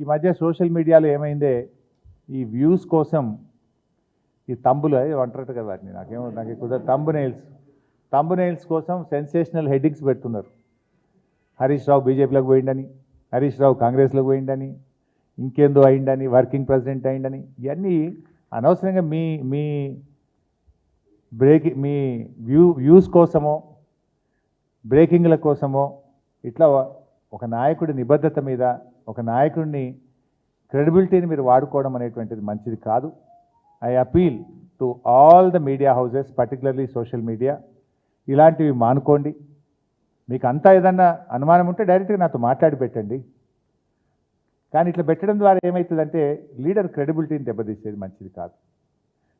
ఈ మధ్య సోషల్ మీడియాలో ఏమైందే ఈ వ్యూస్ కోసం ఈ తంబులు అంటారట కదా వాటిని నాకు ఎక్కువ తంబునైల్స్ కోసం సెన్సేషనల్ హెడ్డింగ్స్ పెడుతున్నారు. హరీష్ రావు బీజేపీలోకి పోయిండని, హరీష్ రావు కాంగ్రెస్లోకి పోయిండని, ఇంకేందో అయిండని, వర్కింగ్ ప్రెసిడెంట్ అయిండని, ఇవన్నీ అనవసరంగా మీ మీ మీ వ్యూస్ కోసమో బ్రేకింగ్ల కోసమో ఇట్లా ఒక నాయకుడి నిబద్ధత మీద ఒక నాయకుడిని క్రెడిబిలిటీని మీరు వాడుకోవడం అనేటువంటిది మంచిది కాదు. I appeal to all the media houses, particularly social media, ఇలాంటివి మానుకోండి. మీకు అంతా ఏదన్నా అనుమానం ఉంటే డైరెక్ట్గా నాతో మాట్లాడి పెట్టండి. కానీ ఇట్లా పెట్టడం ద్వారా ఏమవుతుందంటే లీడర్ క్రెడిబిలిటీని దెబ్బతీసేది మంచిది కాదు.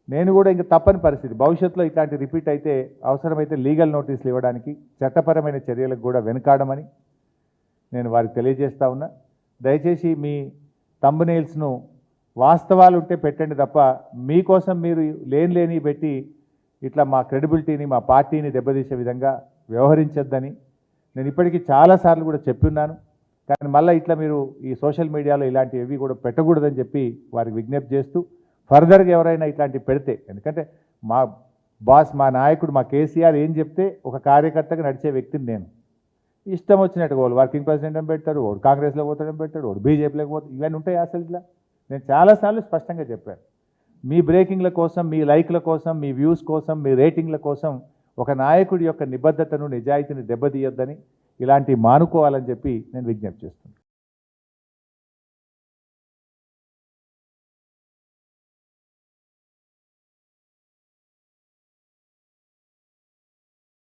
నేను కూడా ఇంకా తప్పని పరిస్థితి, భవిష్యత్తులో ఇట్లాంటి రిపీట్ అయితే అవసరమైతే లీగల్ నోటీసులు ఇవ్వడానికి, చట్టపరమైన చర్యలకు కూడా వెనుకాడమని నేను వారికి తెలియజేస్తా ఉన్నా. దయచేసి మీ థంబ్నెయిల్స్ను వాస్తవాలు ఉంటే పెట్టండి తప్ప మీకోసం మీరు లేని పెట్టి ఇట్లా మా క్రెడిబిలిటీని మా పార్టీని దెబ్బతీసే విధంగా వ్యవహరించొద్దని నేను ఇప్పటికీ చాలాసార్లు కూడా చెప్పున్నాను. కానీ మళ్ళీ ఇట్లా మీరు ఈ సోషల్ మీడియాలో ఇలాంటివి కూడా పెట్టకూడదని చెప్పి వారికి విజ్ఞప్తి చేస్తూ, ఫర్దర్గా ఎవరైనా ఇట్లాంటివి పెడితే, ఎందుకంటే మా బాస్ మా నాయకుడు మా కేసీఆర్ ఏం చెప్తే ఒక కార్యకర్తగా నడిచే వ్యక్తిని నేను. ఇష్టం వచ్చినట్టు వాళ్ళు వర్కింగ్ ప్రెసిడెంట్ అని పెడతాడు, వాడు కాంగ్రెస్లో పోతాడని పెట్టాడు, వాడు బీజేపీలోకి పోతాడు, ఇవన్నీ ఉంటాయి అసలు ఇట్లా. నేను చాలాసార్లు స్పష్టంగా చెప్పాను, మీ బ్రేకింగ్ల కోసం, మీ లైక్ల కోసం, మీ వ్యూస్ కోసం, మీ రేటింగ్ల కోసం ఒక నాయకుడి యొక్క నిబద్ధతను నిజాయితీని దెబ్బతీయొద్దని, ఇలాంటివి మానుకోవాలని చెప్పి నేను విజ్ఞప్తి చేస్తున్నాను.